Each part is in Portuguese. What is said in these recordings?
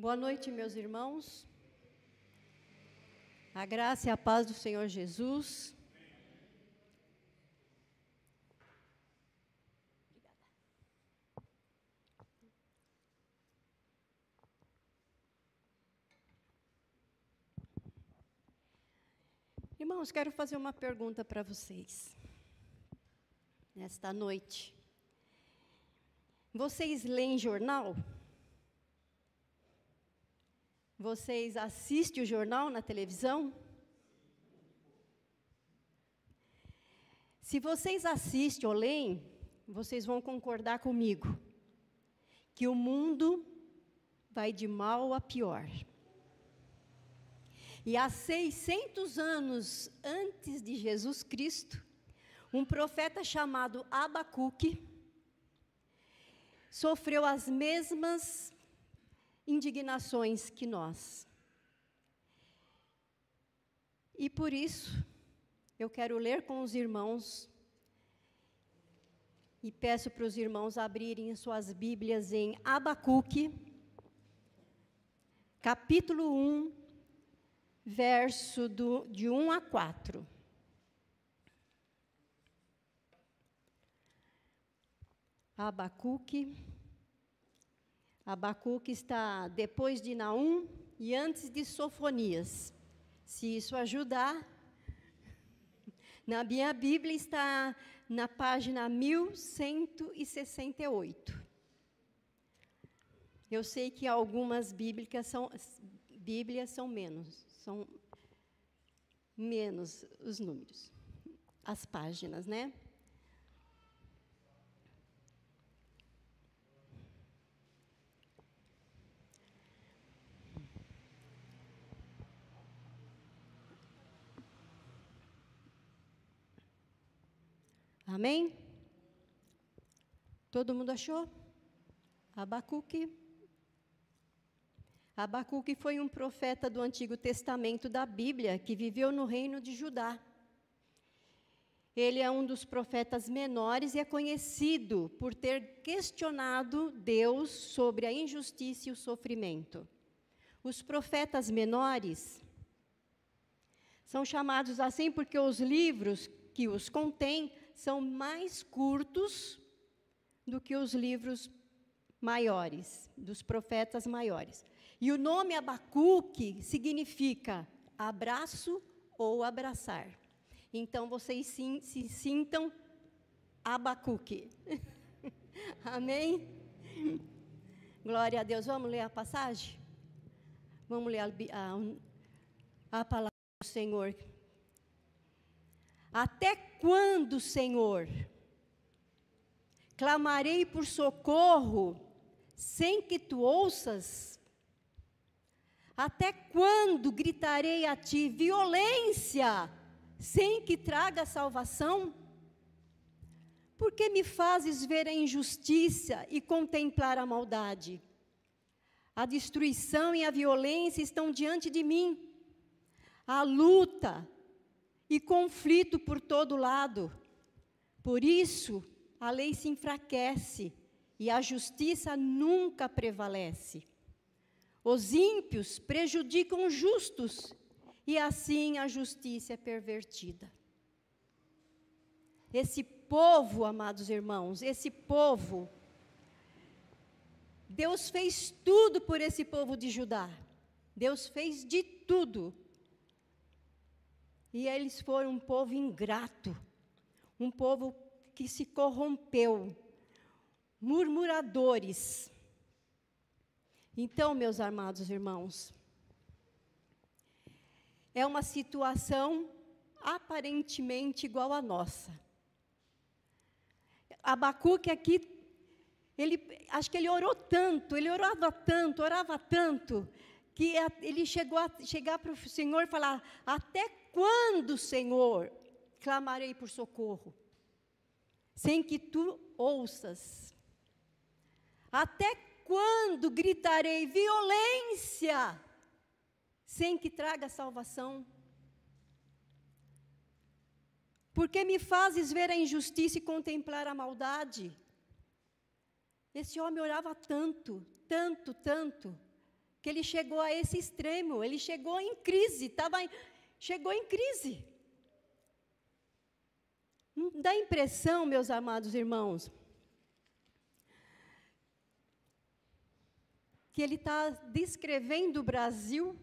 Boa noite, meus irmãos. A graça e a paz do Senhor Jesus. Irmãos, quero fazer uma pergunta para vocês, nesta noite. Vocês leem jornal? Vocês assistem o jornal na televisão? Se vocês assistem ou leem, vocês vão concordar comigo que o mundo vai de mal a pior. E há 600 anos antes de Jesus Cristo, um profeta chamado Abacuque sofreu as mesmas indignações que nós. E por isso, eu quero ler com os irmãos e peço para os irmãos abrirem suas Bíblias em Abacuque, capítulo 1, verso de 1 a 4. Abacuque está depois de Naum e antes de Sofonias. Se isso ajudar, na minha Bíblia está na página 1168. Eu sei que algumas Bíblias são menos os números, as páginas, né? Amém? Todo mundo achou? Abacuque. Abacuque foi um profeta do Antigo Testamento da Bíblia, que viveu no reino de Judá. Ele é um dos profetas menores e é conhecido por ter questionado Deus sobre a injustiça e o sofrimento. Os profetas menores são chamados assim porque os livros que os contêm são mais curtos do que os livros maiores, dos profetas maiores. E o nome Abacuque significa abraço ou abraçar. Então, vocês se sintam Abacuque. Amém? Glória a Deus. Vamos ler a passagem? Vamos ler a palavra do Senhor. Até quando, Senhor, clamarei por socorro sem que tu ouças? Até quando gritarei a ti violência sem que traga salvação? Por que me fazes ver a injustiça e contemplar a maldade? A destruição e a violência estão diante de mim. A luta e conflito por todo lado. Por isso, a lei se enfraquece e a justiça nunca prevalece. Os ímpios prejudicam os justos e assim a justiça é pervertida. Esse povo, amados irmãos, esse povo, Deus fez tudo por esse povo de Judá. Deus fez de tudo. E eles foram um povo ingrato, um povo que se corrompeu, murmuradores. Então, meus amados irmãos, é uma situação aparentemente igual à nossa. Abacuque aqui, acho que ele orava tanto, que ele chegou a chegar para o Senhor e falar: até quando, Senhor, clamarei por socorro, sem que tu ouças? Até quando gritarei violência, sem que traga salvação? Porque me fazes ver a injustiça e contemplar a maldade? Esse homem orava tanto, que ele chegou a esse extremo, ele chegou em crise, chegou em crise. Não dá a impressão, meus amados irmãos, que ele está descrevendo o Brasil?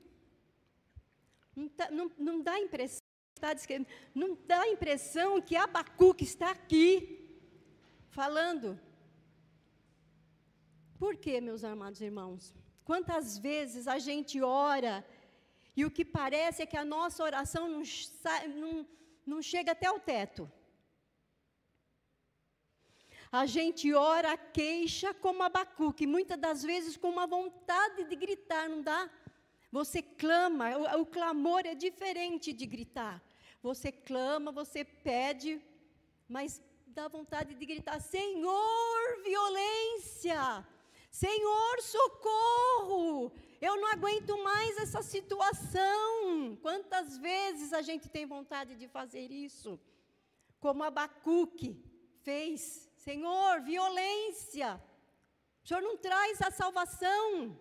Não dá a impressão, não dá a impressão que Abacuque está aqui falando. Por quê, meus amados irmãos? Quantas vezes a gente ora e o que parece é que a nossa oração não chega até o teto. A gente ora, queixa como Abacuque, muitas das vezes com uma vontade de gritar, não dá? Você clama, o clamor é diferente de gritar. Você clama, você pede, mas dá vontade de gritar: Senhor, violência! Senhor, socorro! Eu não aguento mais essa situação. Quantas vezes a gente tem vontade de fazer isso? Como Abacuque fez. Senhor, violência! O Senhor não traz a salvação.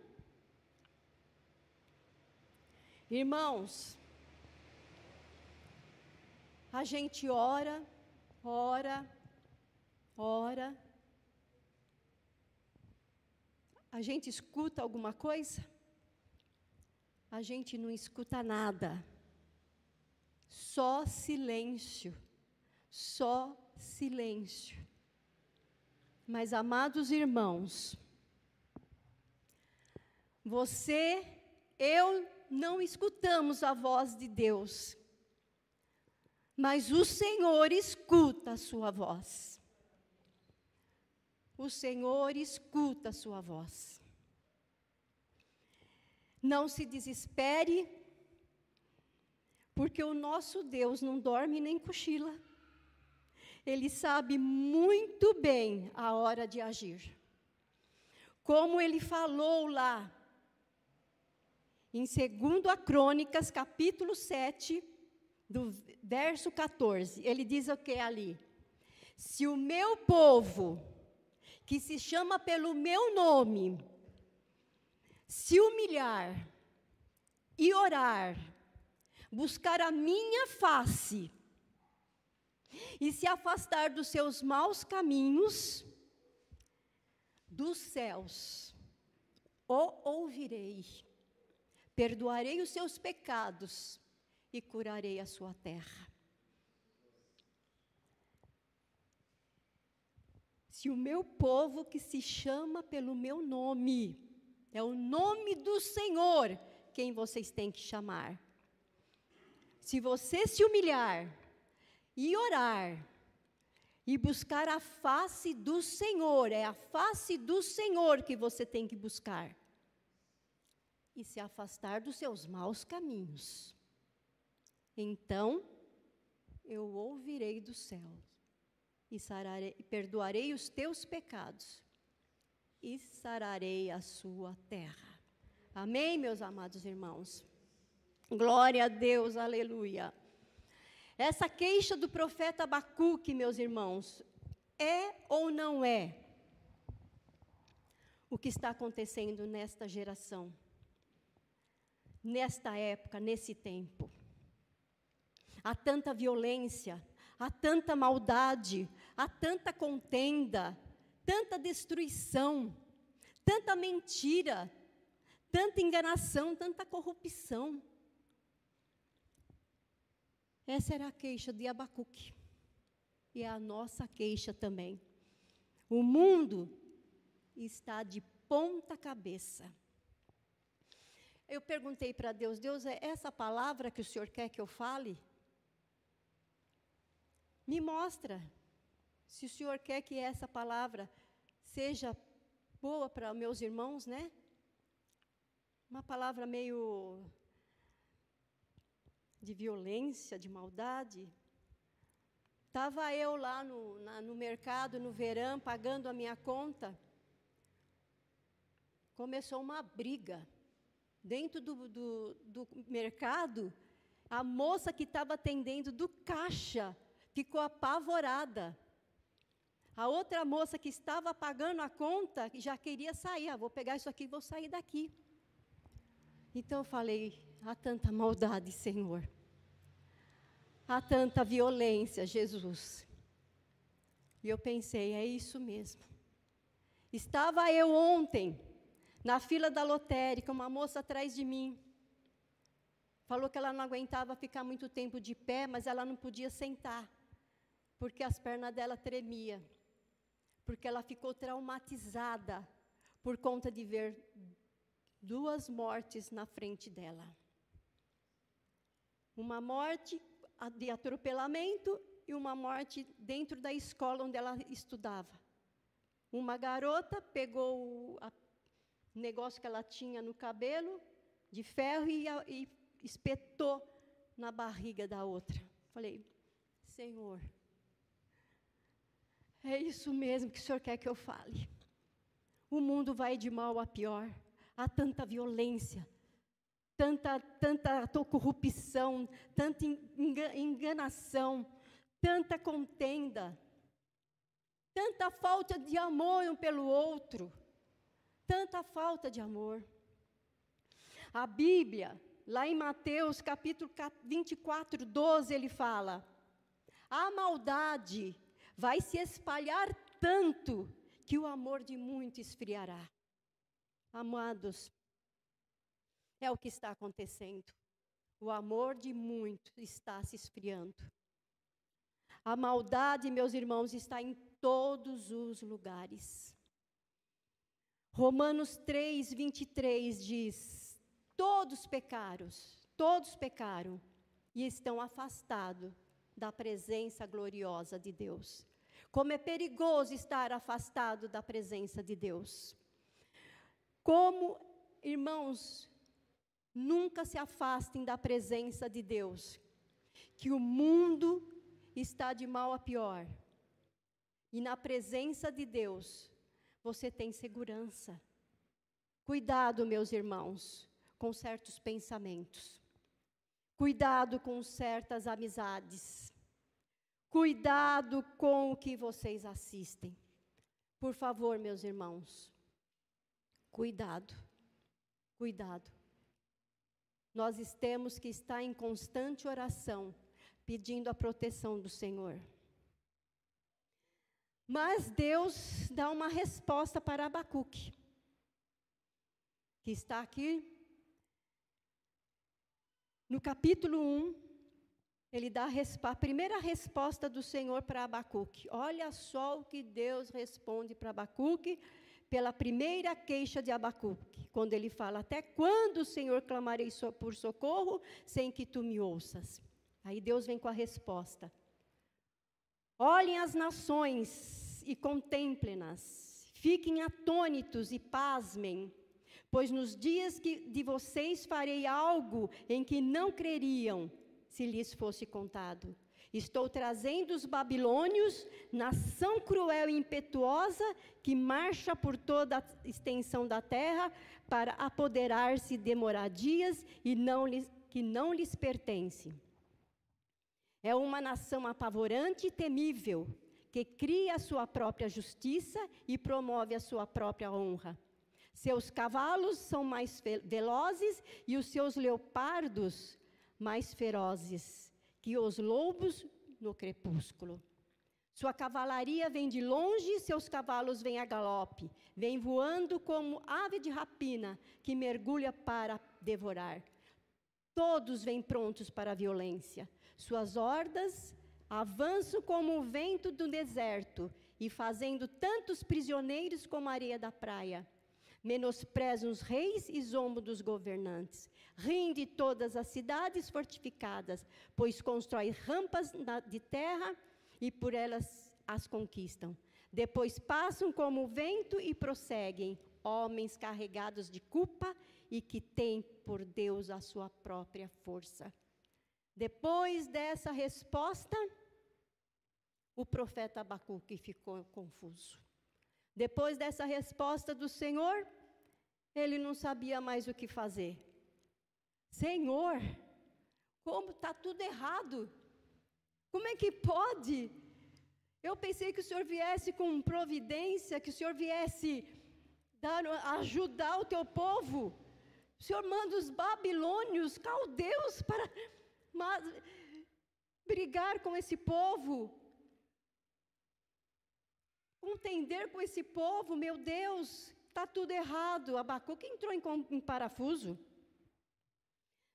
Irmãos, a gente ora, a gente escuta alguma coisa? A gente não escuta nada. Só silêncio. Só silêncio. Mas, amados irmãos, eu não escutamos a voz de Deus, mas o Senhor escuta a sua voz. O Senhor escuta a sua voz. Não se desespere, porque o nosso Deus não dorme nem cochila. Ele sabe muito bem a hora de agir. Como ele falou lá, em 2 Crônicas, capítulo 7, do verso 14, ele diz o que ali? Se o meu povo, que se chama pelo meu nome, se humilhar e orar, buscar a minha face e se afastar dos seus maus caminhos, dos céus o ouvirei, perdoarei os seus pecados e curarei a sua terra. Se o meu povo que se chama pelo meu nome, é o nome do Senhor quem vocês têm que chamar. Se você se humilhar e orar e buscar a face do Senhor, é a face do Senhor que você tem que buscar. E se afastar dos seus maus caminhos. Então, eu ouvirei do céu e perdoarei os teus pecados e sararei a sua terra. Amém, meus amados irmãos? Glória a Deus, aleluia. Essa queixa do profeta Abacuque, meus irmãos, é ou não é o que está acontecendo nesta geração, nesta época, nesse tempo? Há tanta violência, há tanta maldade, há tanta contenda, tanta destruição, tanta mentira, tanta enganação, tanta corrupção. Essa era a queixa de Abacuque. E é a nossa queixa também. O mundo está de ponta cabeça. Eu perguntei para Deus: Deus, é essa palavra que o Senhor quer que eu fale? Me mostra. Se o Senhor quer que essa palavra seja boa para meus irmãos, né? Uma palavra meio de violência, de maldade. Estava eu lá no mercado, no verão, pagando a minha conta. Começou uma briga. Dentro do mercado, a moça que estava atendendo do caixa ficou apavorada. A outra moça que estava pagando a conta já queria sair. Vou pegar isso aqui e vou sair daqui. Então eu falei, há tanta maldade, Senhor. Há tanta violência, Jesus. E eu pensei, é isso mesmo. Estava eu ontem, na fila da lotérica, uma moça atrás de mim. Falou que ela não aguentava ficar muito tempo de pé, mas ela não podia sentar, porque as pernas dela tremiam. Porque ela ficou traumatizada por conta de ver 2 mortes na frente dela. Uma morte de atropelamento e uma morte dentro da escola onde ela estudava. Uma garota pegou o negócio que ela tinha no cabelo, de ferro, e espetou na barriga da outra. Falei, Senhor, é isso mesmo que o Senhor quer que eu fale. O mundo vai de mal a pior. Há tanta violência, tanta corrupção, tanta enganação, tanta contenda, tanta falta de amor um pelo outro, tanta falta de amor. A Bíblia, lá em Mateus, capítulo 24, 12, ele fala, a maldade vai se espalhar tanto que o amor de muitos esfriará. Amados, é o que está acontecendo. O amor de muitos está se esfriando. A maldade, meus irmãos, está em todos os lugares. Romanos 3, 23 diz, todos pecaram e estão afastados da presença gloriosa de Deus. Como é perigoso estar afastado da presença de Deus. Como, irmãos, nunca se afastem da presença de Deus, que o mundo está de mal a pior, e na presença de Deus, você tem segurança. Cuidado, meus irmãos, com certos pensamentos, cuidado com certas amizades, cuidado com o que vocês assistem. Por favor, meus irmãos, cuidado, cuidado. Nós temos que estar em constante oração, pedindo a proteção do Senhor. Mas Deus dá uma resposta para Abacuque, que está aqui no capítulo 1, ele dá a primeira resposta do Senhor para Abacuque. Olha só o que Deus responde para Abacuque, pela primeira queixa de Abacuque, quando ele fala, até quando, Senhor, clamarei por socorro, sem que tu me ouças? Aí Deus vem com a resposta. Olhem as nações e contemplem-nas, fiquem atônitos e pasmem, pois nos dias de vocês farei algo em que não creriam, se lhes fosse contado. Estou trazendo os babilônios, nação cruel e impetuosa, que marcha por toda a extensão da terra, para apoderar-se de moradias que não lhes pertencem. É uma nação apavorante e temível, que cria a sua própria justiça e promove a sua própria honra. Seus cavalos são mais velozes e os seus leopardos mais ferozes que os lobos no crepúsculo. Sua cavalaria vem de longe, seus cavalos vêm a galope, vêm voando como ave de rapina que mergulha para devorar. Todos vêm prontos para a violência. Suas hordas avançam como o vento do deserto e fazendo tantos prisioneiros como a areia da praia. Menosprezam os reis e zombam dos governantes. Riem de todas as cidades fortificadas, pois constroem rampas de terra e por elas as conquistam. Depois passam como o vento e prosseguem, homens carregados de culpa e que têm por Deus a sua própria força. Depois dessa resposta, o profeta Abacuque ficou confuso. Depois dessa resposta do Senhor, ele não sabia mais o que fazer. Senhor, como está tudo errado? Como é que pode? Eu pensei que o Senhor viesse com providência, que o Senhor viesse ajudar o teu povo. O Senhor manda os babilônios, caldeus, para brigar com esse povo, contender com esse povo. Meu Deus, está tudo errado. Abacuque entrou em parafuso.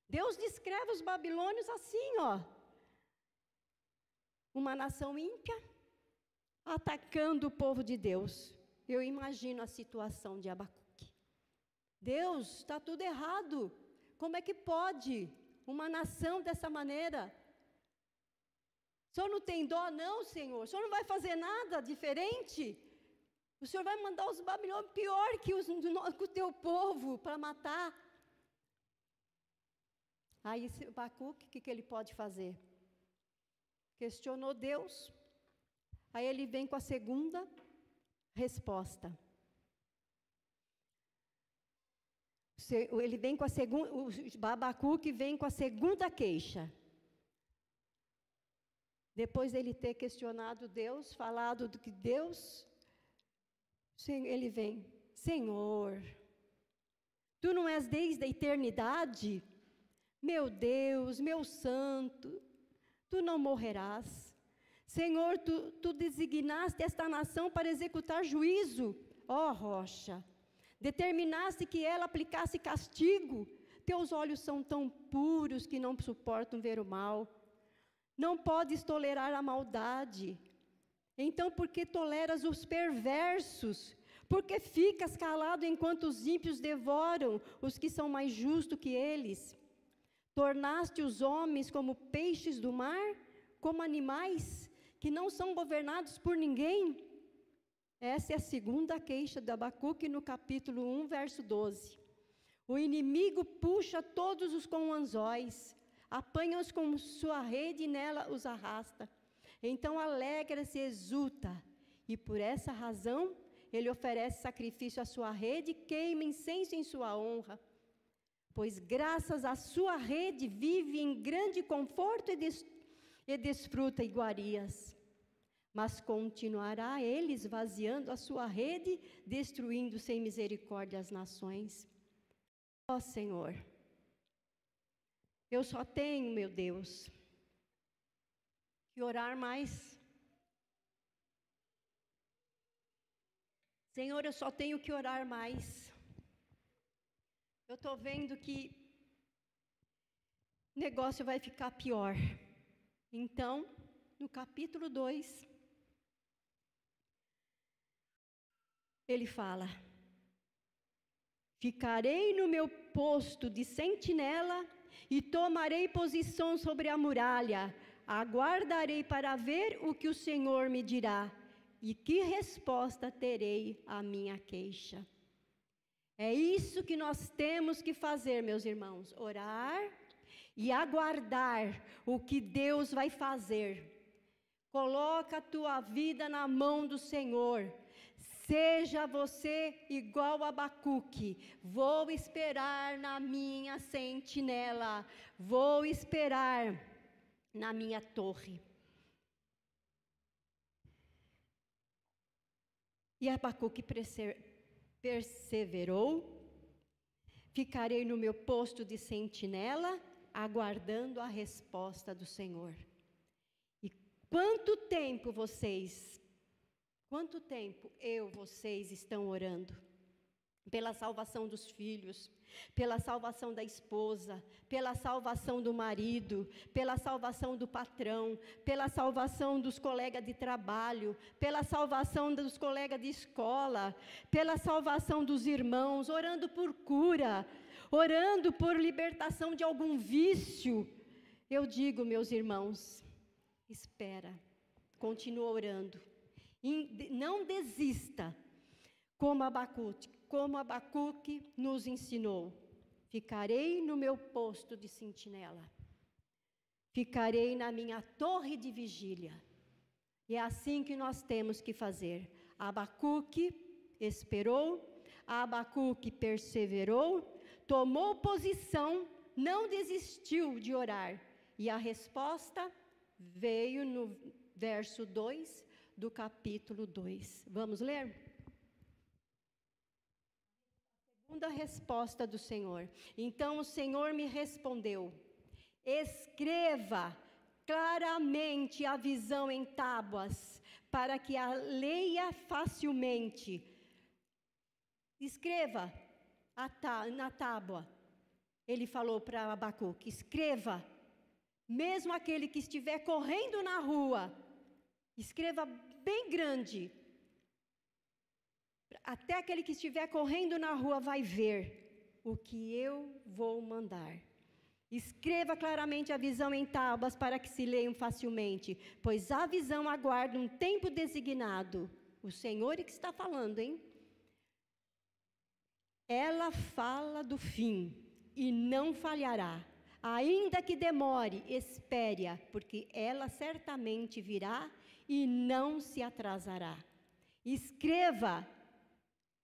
Deus descreve os babilônios assim, ó. Uma nação ímpia atacando o povo de Deus. Eu imagino a situação de Abacuque. Deus, está tudo errado. Como é que pode uma nação dessa maneira? O Senhor não tem dó, não, Senhor? O Senhor não vai fazer nada diferente? O Senhor vai mandar os babilônios pior que o teu povo para matar? Aí Abacuque, o que ele pode fazer? Questionou Deus. Aí ele vem com a segunda resposta. Abacuque vem com a segunda queixa. Depois dele ter questionado Deus, falado do que Deus, ele vem: Senhor, Tu não és desde a eternidade? Meu Deus, meu santo, Tu não morrerás. Senhor, tu designaste esta nação para executar juízo, ó rocha. Determinaste que ela aplicasse castigo. Teus olhos são tão puros que não suportam ver o mal. Não podes tolerar a maldade. Então, por que toleras os perversos? Por que ficas calado enquanto os ímpios devoram os que são mais justos que eles? Tornaste os homens como peixes do mar, como animais que não são governados por ninguém? Essa é a segunda queixa de Abacuque no capítulo 1, verso 12. O inimigo puxa todos os com anzóis, apanha-os com sua rede e nela os arrasta. Então alegra-se e exulta, e por essa razão ele oferece sacrifício à sua rede e queima incenso em sua honra. Pois graças à sua rede vive em grande conforto e desfruta iguarias. Mas continuará ele esvaziando a sua rede, destruindo sem misericórdia as nações. Ó Senhor, eu só tenho, meu Deus, que orar mais. Senhor, eu só tenho que orar mais. Eu estou vendo que o negócio vai ficar pior. Então, no capítulo 2, ele fala: ficarei no meu posto de sentinela e tomarei posição sobre a muralha, aguardarei para ver o que o Senhor me dirá e que resposta terei à minha queixa. É isso que nós temos que fazer, meus irmãos: orar e aguardar o que Deus vai fazer. Coloca a tua vida na mão do Senhor. Seja você igual a Abacuque. Vou esperar na minha sentinela. Vou esperar na minha torre. E Abacuque perseverou. Ficarei no meu posto de sentinela, aguardando a resposta do Senhor. E quanto tempo vocês estão orando? Pela salvação dos filhos, pela salvação da esposa, pela salvação do marido, pela salvação do patrão, pela salvação dos colegas de trabalho, pela salvação dos colegas de escola, pela salvação dos irmãos, orando por cura, orando por libertação de algum vício. Eu digo, meus irmãos, espera, continua orando, não desista, como Abacuque nos ensinou. Ficarei no meu posto de sentinela. Ficarei na minha torre de vigília. E é assim que nós temos que fazer. Abacuque esperou, Abacuque perseverou, tomou posição, não desistiu de orar. E a resposta veio no verso 2 do capítulo 2. Vamos ler? Da resposta do Senhor. Então o Senhor me respondeu: escreva claramente a visão em tábuas, para que a leia facilmente. Escreva na tábua. Ele falou para Abacuque: escreva, mesmo aquele que estiver correndo na rua, escreva bem grande. Até aquele que estiver correndo na rua vai ver o que eu vou mandar. Escreva claramente a visão em tábuas para que se leiam facilmente, pois a visão aguarda um tempo designado. O Senhor é que está falando, hein? Ela fala do fim e não falhará. Ainda que demore, espere-a, porque ela certamente virá e não se atrasará. Escreva: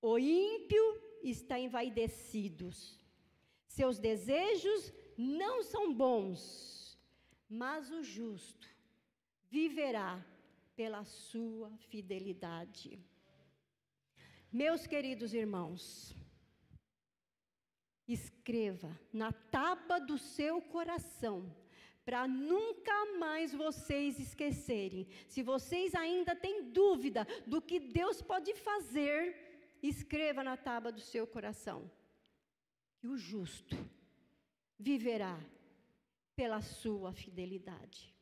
o ímpio está envaidecido, seus desejos não são bons, mas o justo viverá pela sua fidelidade. Meus queridos irmãos, escreva na tábua do seu coração, para nunca mais vocês esquecerem. Se vocês ainda têm dúvida do que Deus pode fazer, escreva na tábua do seu coração que o justo viverá pela sua fidelidade,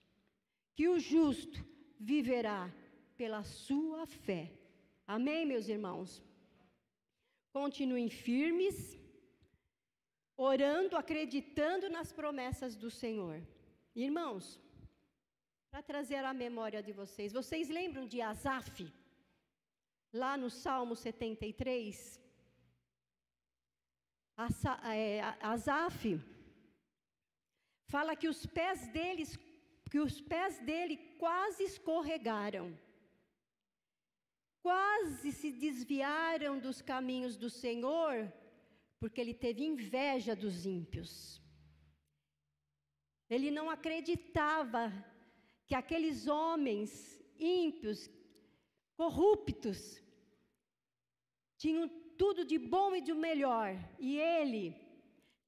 que o justo viverá pela sua fé. Amém, meus irmãos? Continuem firmes, orando, acreditando nas promessas do Senhor. Irmãos, para trazer à memória de vocês, vocês lembram de Asaf? Lá no Salmo 73, Asaf fala que os pés dele quase escorregaram, quase se desviaram dos caminhos do Senhor, porque ele teve inveja dos ímpios. Ele não acreditava que aqueles homens ímpios, corruptos, tinham tudo de bom e de melhor, e ele,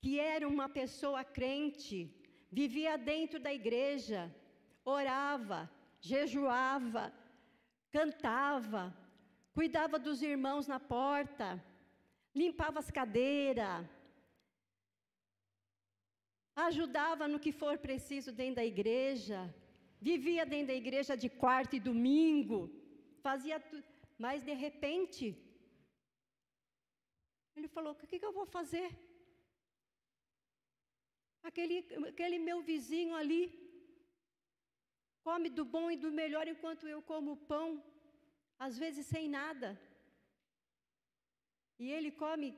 que era uma pessoa crente, vivia dentro da igreja, orava, jejuava, cantava, cuidava dos irmãos na porta, limpava as cadeiras, ajudava no que for preciso dentro da igreja, vivia dentro da igreja de quarta e domingo, fazia tudo, mas de repente ele falou: o que eu vou fazer? Aquele meu vizinho ali come do bom e do melhor, enquanto eu como pão, às vezes sem nada. E ele come,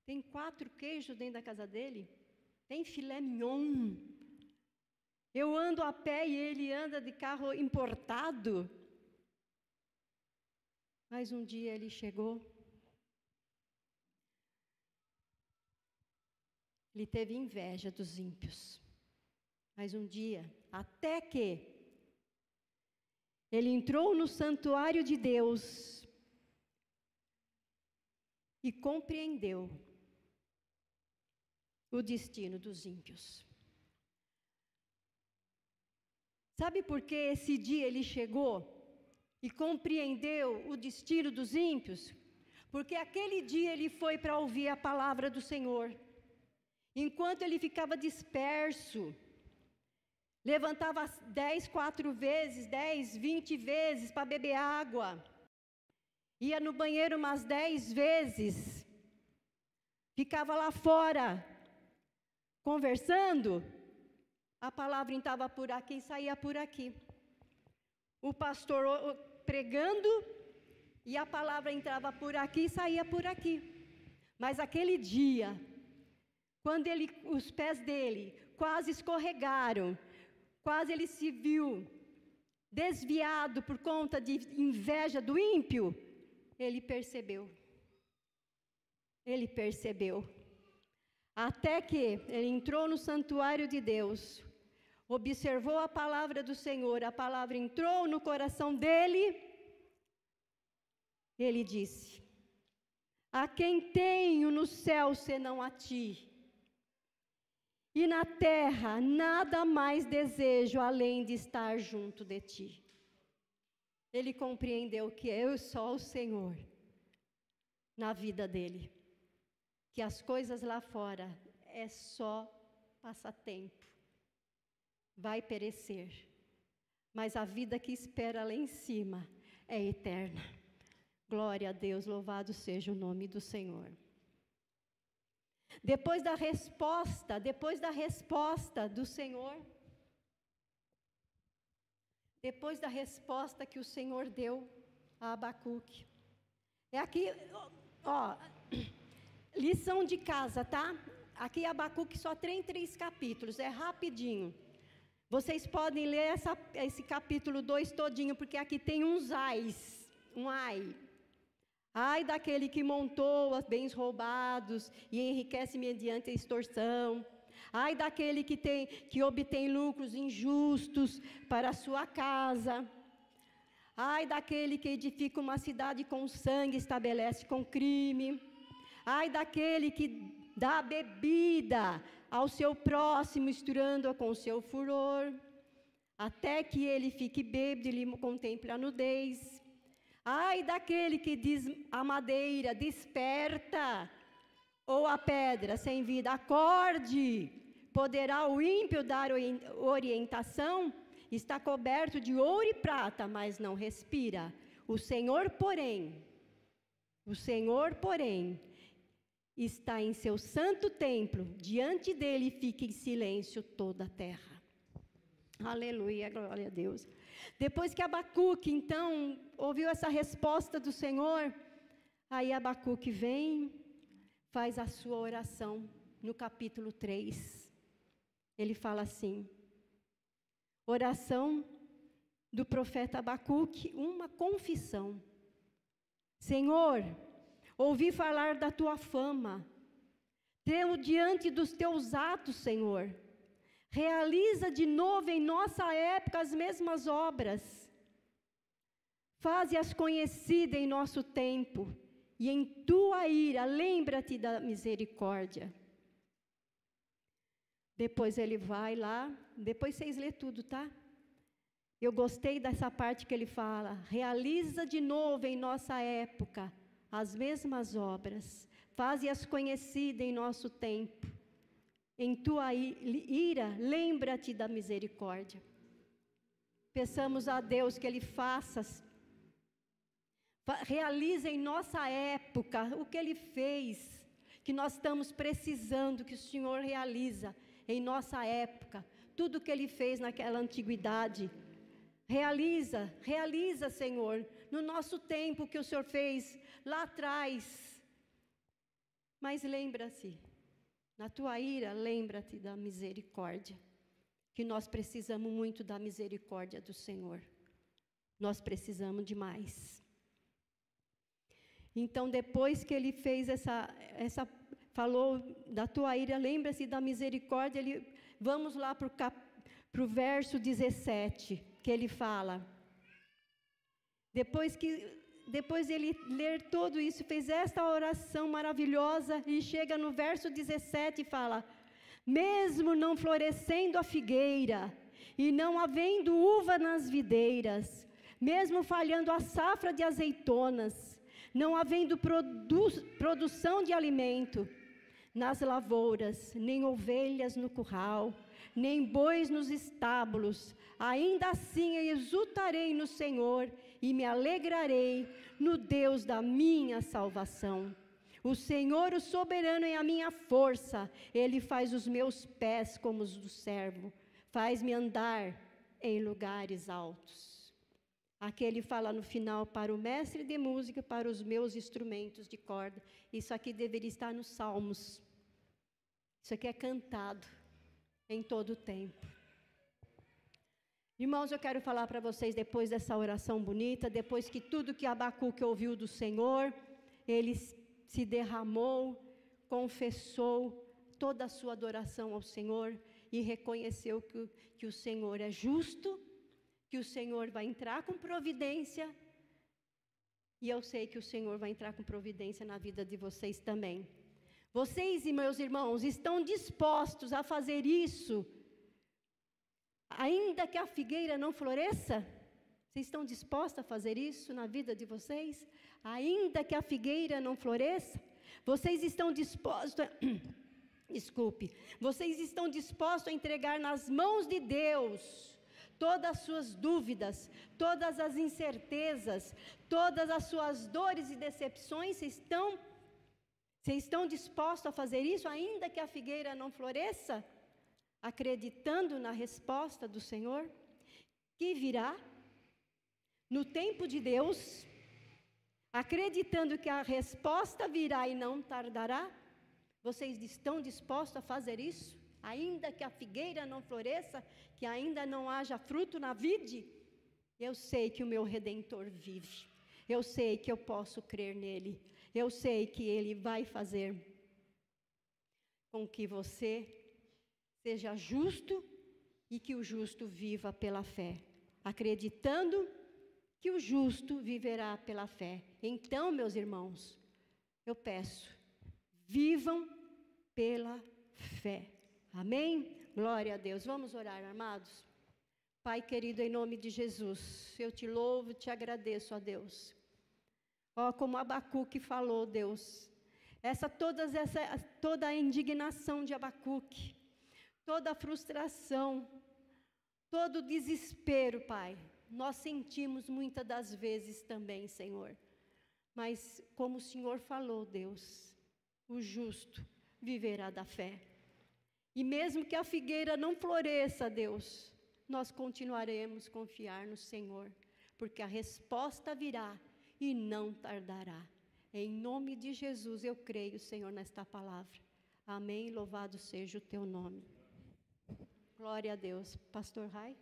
tem 4 queijos dentro da casa dele, tem filé mignon. Eu ando a pé e ele anda de carro importado. Mas um dia ele chegou, ele teve inveja dos ímpios. Mas um dia, até que ele entrou no santuário de Deus e compreendeu o destino dos ímpios. Sabe por que esse dia ele chegou e compreendeu o destino dos ímpios? Porque aquele dia ele foi para ouvir a palavra do Senhor. Enquanto ele ficava disperso, levantava 4 vezes, 10, 20 vezes para beber água, ia no banheiro umas 10 vezes, ficava lá fora, conversando, a palavra entrava por aqui e saía por aqui. O pastor pregando, e a palavra entrava por aqui e saía por aqui. Mas aquele dia, quando os pés dele quase escorregaram, quase ele se viu desviado por conta de inveja do ímpio, ele percebeu. Ele percebeu. Até que ele entrou no santuário de Deus, observou a palavra do Senhor, a palavra entrou no coração dele, ele disse: A quem tenho no céu senão a ti? E na terra nada mais desejo além de estar junto de ti. Ele compreendeu que eu sou o Senhor na vida dele. Que as coisas lá fora é só passatempo. Vai perecer. Mas a vida que espera lá em cima é eterna. Glória a Deus, louvado seja o nome do Senhor. Depois da resposta do Senhor, depois da resposta que o Senhor deu a Abacuque. É aqui, ó, lição de casa, tá? Aqui Abacuque só tem 3 capítulos, é rapidinho. Vocês podem ler esse capítulo 2 todinho, porque aqui tem uns ais, um ai. Ai daquele que montou os bens roubados e enriquece mediante a extorsão. Ai daquele que obtém lucros injustos para a sua casa. Ai daquele que edifica uma cidade com sangue e estabelece com crime. Ai daquele que dá bebida ao seu próximo, misturando-a com o seu furor, até que ele fique bêbado e lhe contemple a nudez. Ai daquele que diz a madeira, desperta, ou a pedra sem vida, acorde. Poderá o ímpio dar orientação? Está coberto de ouro e prata, mas não respira. O Senhor, porém, está em seu santo templo, diante dele fica em silêncio toda a terra. Aleluia, glória a Deus. Depois que Abacuque, então, ouviu essa resposta do Senhor, aí Abacuque vem, faz a sua oração no capítulo 3. Ele fala assim, oração do profeta Abacuque, uma confissão. Senhor, ouvi falar da tua fama, temo diante dos teus atos, Senhor. Realiza de novo em nossa época as mesmas obras. Faze-as conhecidas em nosso tempo, e em tua ira lembra-te da misericórdia. Depois ele vai lá, depois vocês lêem tudo, tá? Eu gostei dessa parte que ele fala, realiza de novo em nossa época as mesmas obras, faze-as conhecidas em nosso tempo. Em tua ira, lembra-te da misericórdia. Peçamos a Deus que Ele realize em nossa época o que Ele fez, que nós estamos precisando, que o Senhor realiza em nossa época, tudo o que Ele fez naquela antiguidade. Realiza, Senhor, no nosso tempo o que o Senhor fez lá atrás. Mas lembra-se, na tua ira, lembra-te da misericórdia, que nós precisamos muito da misericórdia do Senhor. Nós precisamos demais. Então, depois que ele fez falou da tua ira, lembra-se da misericórdia, vamos lá para o verso 17, que ele fala. Depois ele ler tudo isso, fez esta oração maravilhosa e chega no verso 17 e fala, mesmo não florescendo a figueira e não havendo uva nas videiras, mesmo falhando a safra de azeitonas, não havendo produção de alimento nas lavouras, nem ovelhas no curral, nem bois nos estábulos, ainda assim eu exultarei no Senhor e me alegrarei no Deus da minha salvação. O Senhor, o soberano, é a minha força. Ele faz os meus pés como os do servo, faz-me andar em lugares altos. Aqui ele fala no final, para o mestre de música, para os meus instrumentos de corda. Isso aqui deveria estar nos Salmos. Isso aqui é cantado em todo o tempo. Irmãos, eu quero falar para vocês, depois dessa oração bonita, depois que tudo que Abacuque ouviu do Senhor, ele se derramou, confessou toda a sua adoração ao Senhor e reconheceu que o Senhor é justo, que o Senhor vai entrar com providência E eu sei que o Senhor vai entrar com providência na vida de vocês também. Vocês e meus irmãos estão dispostos a fazer isso, ainda que a figueira não floresça? Vocês estão dispostos a fazer isso na vida de vocês? Ainda que a figueira não floresça? Vocês estão dispostos vocês estão dispostos a entregar nas mãos de Deus todas as suas dúvidas, todas as incertezas, todas as suas dores e decepções? Vocês estão dispostos a fazer isso, ainda que a figueira não floresça? Acreditando na resposta do Senhor, que virá no tempo de Deus, acreditando que a resposta virá e não tardará? Vocês estão dispostos a fazer isso? Ainda que a figueira não floresça, que ainda não haja fruto na vide? Eu sei que o meu Redentor vive, eu sei que eu posso crer nele, eu sei que ele vai fazer com que você seja justo e que o justo viva pela fé, acreditando que o justo viverá pela fé. Então, meus irmãos, eu peço, vivam pela fé. Amém? Glória a Deus. Vamos orar, amados? Pai querido, em nome de Jesus, eu te louvo, te agradeço, ó Deus. Ó, como Abacuque falou, Deus, toda a indignação de Abacuque, toda a frustração, todo o desespero, Pai, nós sentimos muitas das vezes também, Senhor. Mas como o Senhor falou, Deus, o justo viverá da fé. E mesmo que a figueira não floresça, Deus, nós continuaremos a confiar no Senhor, porque a resposta virá e não tardará. Em nome de Jesus eu creio, Senhor, nesta palavra. Amém. Louvado seja o teu nome. Glória a Deus. Pastor Rai.